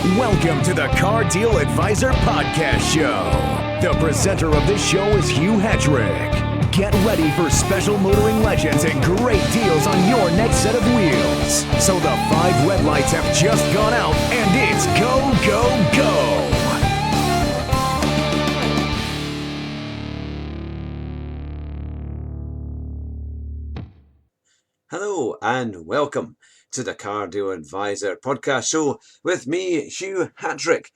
Welcome to the Car Deal Advisor Podcast Show. The presenter of this show is Hugh Hetrick. Get ready for special motoring legends and great deals on your next set of wheels. So the 5 red lights have just gone out and it's go, go, go. Hello and welcome to the Car Deal Advisor Podcast Show with me, Hugh Hetrick.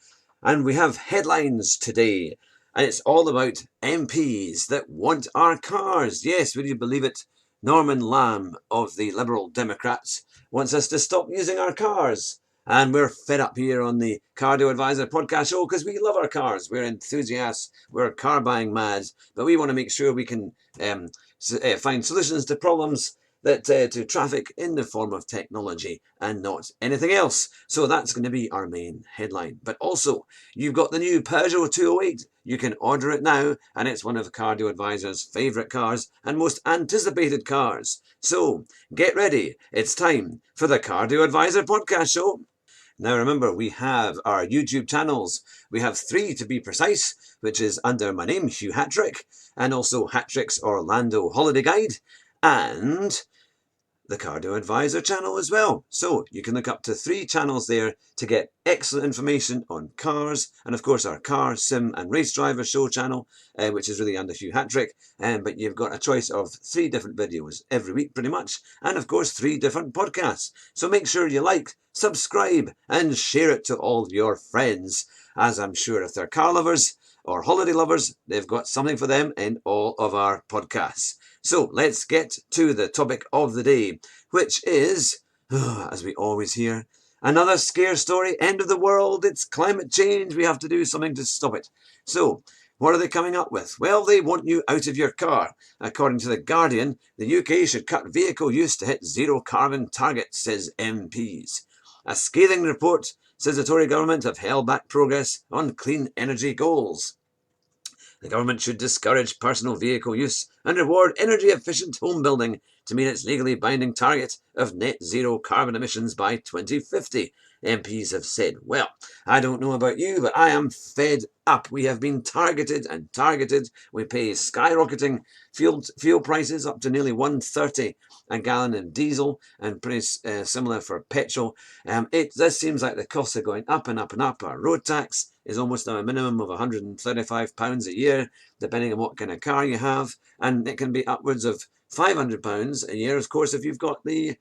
And we have headlines today, and it's all about MPs that want our cars. Yes, would you believe it? Norman Lamb of the Liberal Democrats wants us to stop using our cars. And we're fed up here on the Car Deal Advisor Podcast Show because we love our cars. We're enthusiasts. We're car buying mad. But we want to make sure we can find solutions to problems to traffic in the form of technology and not anything else. So that's going to be our main headline. But also, you've got the new Peugeot 208. You can order it now, and it's one of Car Deal Advisor's favourite cars and most anticipated cars. So get ready. It's time for the Car Deal Advisor Podcast Show. Now remember, we have our YouTube channels. We have 3 to be precise, which is under my name, Hugh Hetrick, and also Hetrick's Orlando Holiday Guide, and the Car Deal Advisor channel as well. So you can look up to 3 channels there to get excellent information on cars, and of course our Car, Sim and Race Driver Show channel, which is really under Hugh Hetrick, but you've got a choice of 3 different videos every week pretty much, and of course 3 different podcasts. So make sure you like, subscribe and share it to all your friends, as I'm sure if they're car lovers or holiday lovers, they've got something for them in all of our podcasts. So let's get to the topic of the day, which is, as we always hear, another scare story, end of the world, it's climate change, we have to do something to stop it. So, what are they coming up with? Well, they want you out of your car. According to The Guardian, the UK should cut vehicle use to hit zero carbon targets, says MPs. A scathing report says the Tory government have held back progress on clean energy goals. The government should discourage personal vehicle use and reward energy-efficient home building to meet its legally binding target of net zero carbon emissions by 2050, MPs have said. Well, I don't know about you, but I am fed up. We have been targeted and targeted. We pay skyrocketing fuel prices up to nearly $1.30 a gallon in diesel, and pretty similar for petrol. This seems like the costs are going up and up and up. Our road tax is almost now a minimum of £135 a year, depending on what kind of car you have, and it can be upwards of £500 a year, of course, if you've got a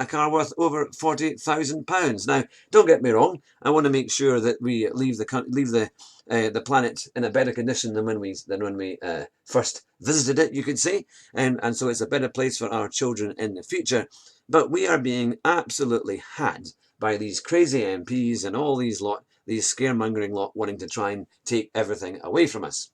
car worth over £40,000. Now, don't get me wrong. I want to make sure that we leave the planet in a better condition than when we first visited it, you could say, and so it's a better place for our children in the future. But we are being absolutely had by these crazy MPs and all these scaremongering lot wanting to try and take everything away from us.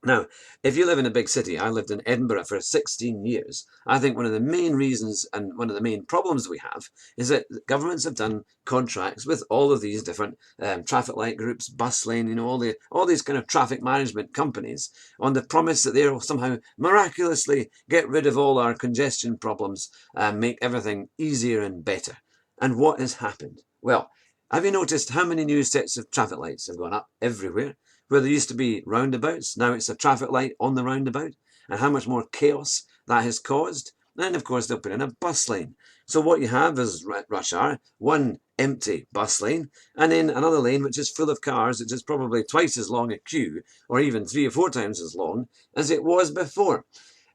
Now, if you live in a big city, I lived in Edinburgh for 16 years. I think one of the main reasons and one of the main problems we have is that governments have done contracts with all of these different traffic light groups, bus lane, all these kind of traffic management companies on the promise that they'll somehow miraculously get rid of all our congestion problems and make everything easier and better. And what has happened? Well, have you noticed how many new sets of traffic lights have gone up everywhere? Where there used to be roundabouts, now it's a traffic light on the roundabout, and how much more chaos that has caused. And of course they'll put in a bus lane. So what you have is rush hour, one empty bus lane, and then another lane which is full of cars, which is probably twice as long a queue, or even 3 or 4 times as long as it was before.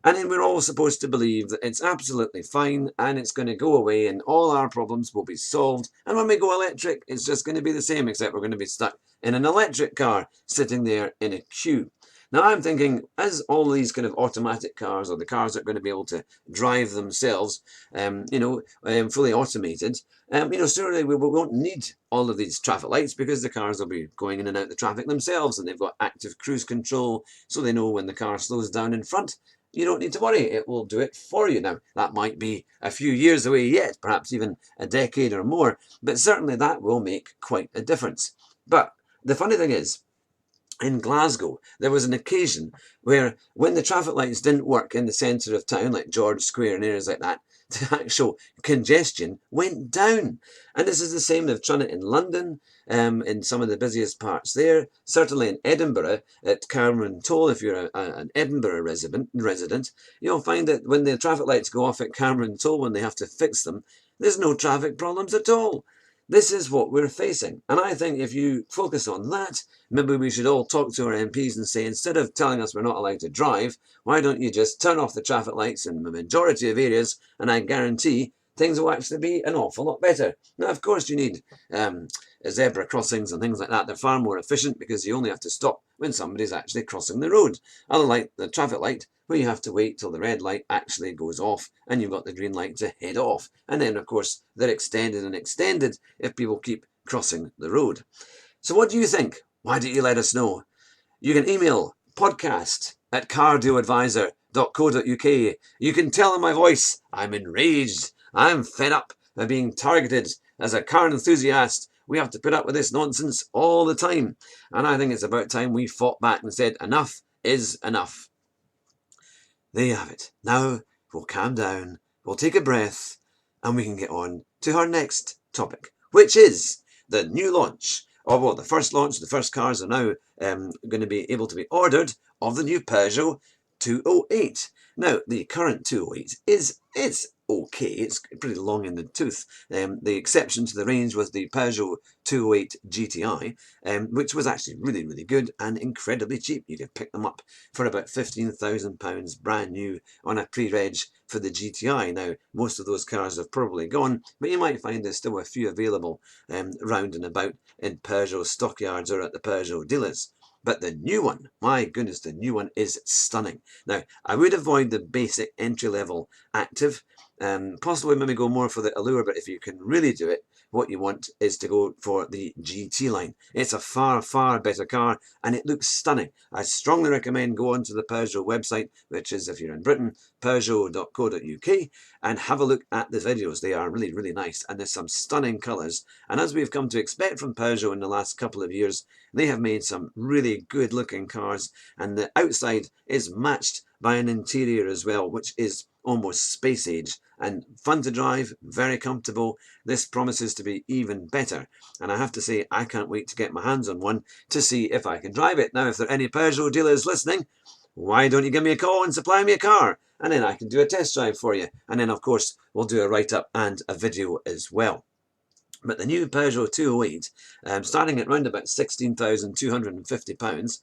And then we're all supposed to believe that it's absolutely fine and it's going to go away and all our problems will be solved. And when we go electric, it's just going to be the same, except we're going to be stuck in an electric car sitting there in a queue. Now I'm thinking, as all these kind of automatic cars, or the cars that are going to be able to drive themselves, fully automated, surely we won't need all of these traffic lights because the cars will be going in and out the traffic themselves, and they've got active cruise control, so they know when the car slows down in front. You don't need to worry, it will do it for you. Now, that might be a few years away yet, perhaps even a decade or more, but certainly that will make quite a difference. But the funny thing is, in Glasgow, there was an occasion where when the traffic lights didn't work in the centre of town, like George Square and areas like that, the actual congestion went down. And this is the same, they've done it in London, in some of the busiest parts there, certainly in Edinburgh, at Cameron Toll. If you're an Edinburgh resident, you'll find that when the traffic lights go off at Cameron Toll, when they have to fix them, there's no traffic problems at all. This is what we're facing. And I think if you focus on that, maybe we should all talk to our MPs and say, instead of telling us we're not allowed to drive, why don't you just turn off the traffic lights in the majority of areas, and I guarantee things will actually be an awful lot better. Now, of course, you need zebra crossings and things like that. They're far more efficient because you only have to stop when somebody's actually crossing the road. Unlike the traffic light, where you have to wait till the red light actually goes off and you've got the green light to head off. And then, of course, they're extended and extended if people keep crossing the road. So what do you think? Why don't you let us know? You can email podcast@cardioadvisor.co.uk. You can tell in my voice, I'm enraged. I'm fed up of being targeted as a car enthusiast. We have to put up with this nonsense all the time. And I think it's about time we fought back and said, enough is enough. There you have it. Now we'll calm down, we'll take a breath, and we can get on to our next topic, which is the new launch. The first launch, the first cars are now going to be able to be ordered of the new Peugeot 208. Now, the current 208 it's okay. It's pretty long in the tooth. The exception to the range was the Peugeot 208 GTI, which was actually really, really good and incredibly cheap. You could pick them up for about £15,000 brand new on a pre-reg for the GTI. Now, most of those cars have probably gone, but you might find there's still a few available round and about in Peugeot stockyards or at the Peugeot dealers. But the new one, my goodness, the new one is stunning. Now, I would avoid the basic entry-level active, possibly maybe go more for the Allure, but if you can really do it, what you want is to go for the GT line. It's a far, far better car, and it looks stunning. I strongly recommend go onto the Peugeot website, which is, if you're in Britain, peugeot.co.uk, and have a look at the videos. They are really, really nice, and there's some stunning colours. And as we've come to expect from Peugeot in the last couple of years, they have made some really good looking cars, and the outside is matched by an interior as well, which is almost space age and fun to drive, very comfortable. This promises to be even better, and I have to say I can't wait to get my hands on one to see if I can drive it. Now, if there are any Peugeot dealers listening, why don't you give me a call and supply me a car, and then I can do a test drive for you, and then of course we'll do a write-up and a video as well. But the new Peugeot 208, starting at around about £16,250,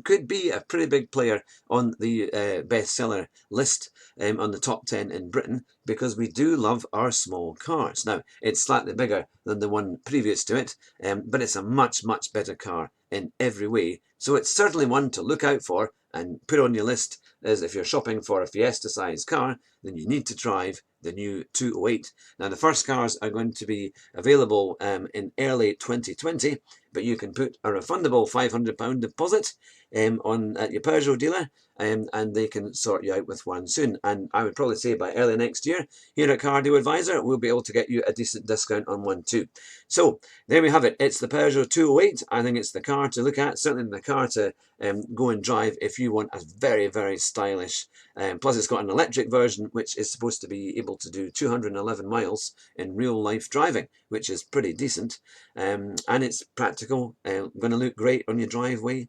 could be a pretty big player on the bestseller list on the top 10 in Britain, because we do love our small cars. Now, it's slightly bigger than the one previous to it, but it's a much, much better car in every way. So it's certainly one to look out for and put on your list, as if you're shopping for a Fiesta-sized car, then you need to drive the new 208. Now, the first cars are going to be available in early 2020, but you can put a refundable £500 deposit at your Peugeot dealer, and they can sort you out with one soon. And I would probably say by early next year, here at Cardio Advisor, we'll be able to get you a decent discount on one too. So there we have it. It's the Peugeot 208. I think it's the car to look at, certainly the car to go and drive if you want a very, very stylish. Plus, it's got an electric version, which is supposed to be able to do 211 miles in real life driving, which is pretty decent. And it's practical, going to look great on your driveway.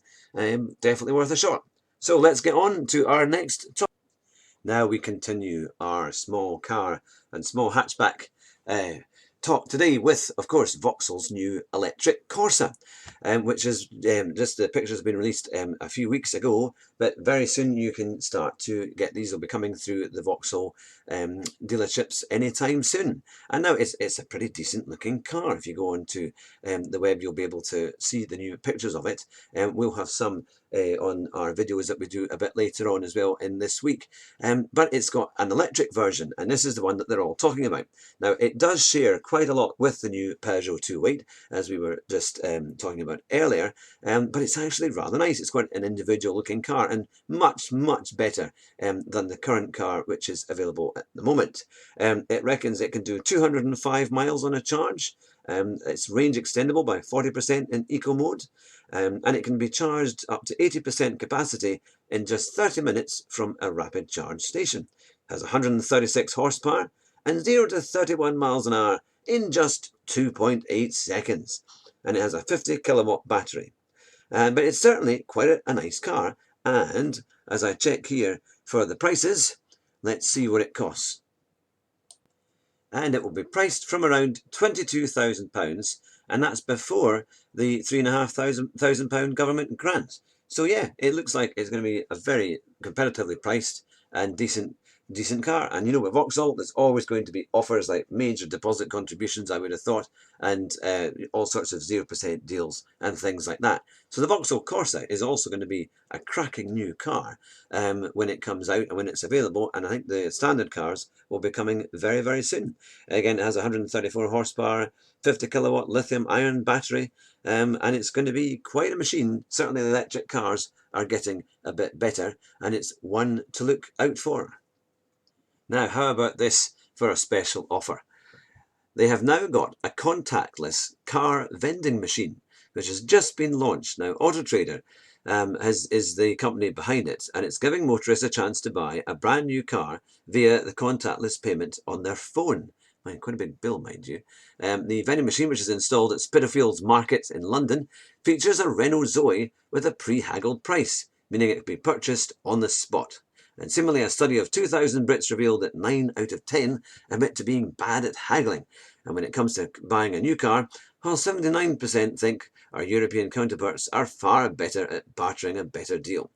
Definitely worth a shot. So let's get on to our next topic. Now we continue our small car and small hatchback talk today with, of course, Vauxhall's new electric Corsa, which is just the pictures have been released a few weeks ago, but very soon you can start to get these. Will be coming through the Vauxhall dealerships anytime soon. And now it's a pretty decent looking car. If you go onto the web, you'll be able to see the new pictures of it. We'll have some on our videos that we do a bit later on as well in this week. But it's got an electric version, and this is the one that they're all talking about. Now, it does share quite a lot with the new Peugeot 208, as we were just talking about earlier, but it's actually rather nice. It's quite an individual looking car, and much, much better than the current car, which is available at the moment. It reckons it can do 205 miles on a charge. It's range extendable by 40% in eco mode, and it can be charged up to 80% capacity in just 30 minutes from a rapid charge station. It has 136 horsepower, and 0 to 31 miles an hour in just 2.8 seconds. And it has a 50 kilowatt battery. But it's certainly quite a nice car. And as I check here for the prices, let's see what it costs. And it will be priced from around £22,000, and that's before the £3,500 government grant. So yeah, it looks like it's going to be a very competitively priced and decent car. And you know, with Vauxhall, there's always going to be offers like major deposit contributions, I would have thought, and all sorts of 0% deals and things like that. So the Vauxhall Corsa is also going to be a cracking new car when it comes out and when it's available. And I think the standard cars will be coming very, very soon. Again, it has 134 horsepower, 50 kilowatt lithium ion battery, and it's going to be quite a machine. Certainly the electric cars are getting a bit better, and it's one to look out for. Now, how about this for a special offer? They have now got a contactless car vending machine, which has just been launched. Now, AutoTrader is the company behind it, and it's giving motorists a chance to buy a brand new car via the contactless payment on their phone. Quite a big bill, mind you. The vending machine, which is installed at Spitalfields Market in London, features a Renault Zoe with a pre-haggled price, meaning it can be purchased on the spot. And similarly, a study of 2,000 Brits revealed that 9 out of 10 admit to being bad at haggling. And when it comes to buying a new car, while 79% think our European counterparts are far better at bartering a better deal.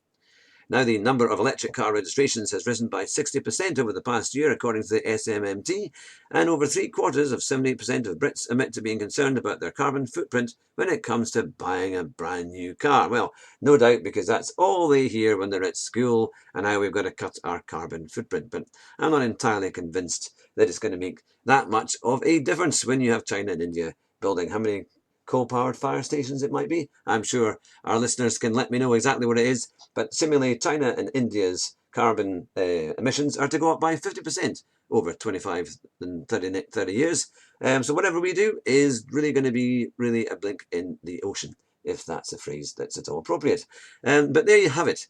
Now, the number of electric car registrations has risen by 60% over the past year, according to the SMMT, and over 3/4 of 78% of Brits admit to being concerned about their carbon footprint when it comes to buying a brand new car. Well, no doubt, because that's all they hear when they're at school, and how we've got to cut our carbon footprint. But I'm not entirely convinced that it's going to make that much of a difference when you have China and India building how many coal-powered fire stations it might be. I'm sure our listeners can let me know exactly what it is, but similarly, China and India's carbon emissions are to go up by 50% over 25 and 30 years. So whatever we do is really going to be really a blink in the ocean, if that's a phrase that's at all appropriate. But there you have it.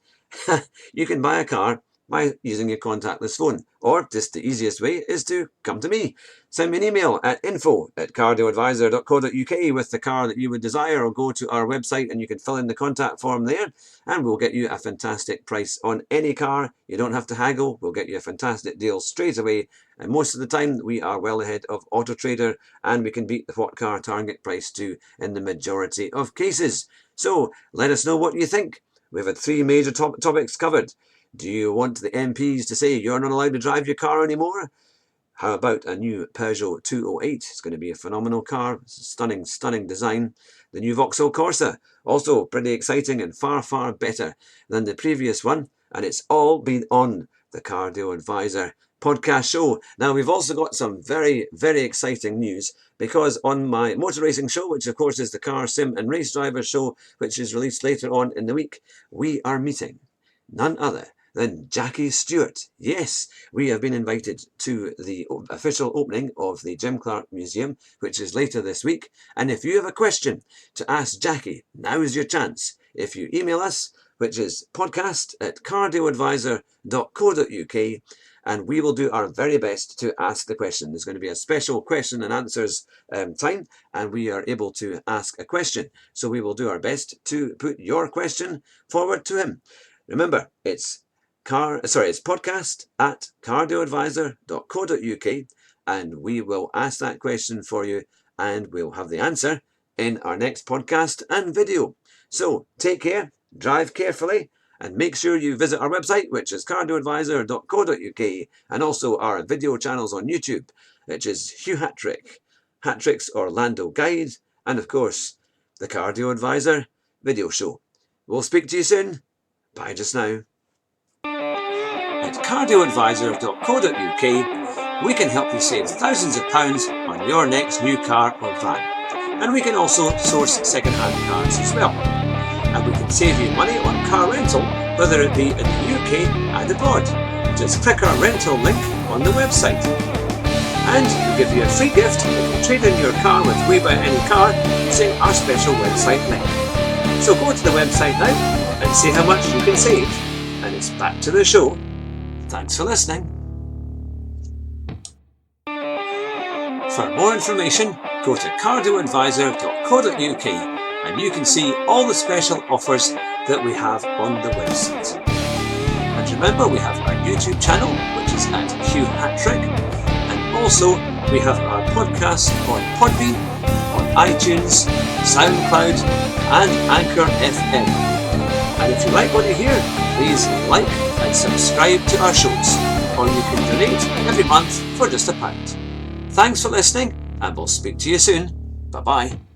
You can buy a car by using your contactless phone, or just the easiest way is to come to me. Send me an email at info@cardealadvisor.co.uk with the car that you would desire, or go to our website and you can fill in the contact form there, and we'll get you a fantastic price on any car. You don't have to haggle. We'll get you a fantastic deal straight away, and most of the time we are well ahead of AutoTrader, and we can beat the what car target price too in the majority of cases. So let us know what you think. We've had 3 major topics covered. Do you want the MPs to say you're not allowed to drive your car anymore? How about a new Peugeot 208? It's going to be a phenomenal car. It's a stunning, stunning design. The new Vauxhall Corsa, also pretty exciting and far, far better than the previous one. And it's all been on the Car Deal Advisor podcast show. Now, we've also got some very, very exciting news, because on my motor racing show, which of course is the Car Sim and Race Driver show, which is released later on in the week, we are meeting none other than Jackie Stewart. Yes, we have been invited to the official opening of the Jim Clark Museum, which is later this week. And if you have a question to ask Jackie, now is your chance. If you email us, which is podcast@cardealadvisor.co.uk, and we will do our very best to ask the question. There's going to be a special question and answers time, and we are able to ask a question. So we will do our best to put your question forward to him. Remember, it's podcast@cardealadvisor.co.uk, and we will ask that question for you, and we'll have the answer in our next podcast and video. So take care, drive carefully, and make sure you visit our website, which is cardealadvisor.co.uk, and also our video channels on YouTube, which is Hugh Hattrick, Hattrick's Orlando Guide, and of course, the Car Deal Advisor video show. We'll speak to you soon. Bye just now. At cardealadvisor.co.uk, we can help you save thousands of pounds on your next new car or van. And we can also source second-hand cars as well. And we can save you money on car rental, whether it be in the UK and abroad. Just click our rental link on the website. And we'll give you a free gift if you trade in your car with We Buy Any Car using our special website link. So go to the website now and see how much you can save. And it's back to the show. Thanks for listening. For more information, go to cardioadvisor.co.uk and you can see all the special offers that we have on the website. And remember, we have our YouTube channel, which is at Hugh Hatrick, and also we have our podcast on Podbean, on iTunes, SoundCloud, and Anchor FM. And if you like what you hear, please like and subscribe to our shows, or you can donate every month for just £1. Thanks for listening, and we'll speak to you soon. Bye-bye.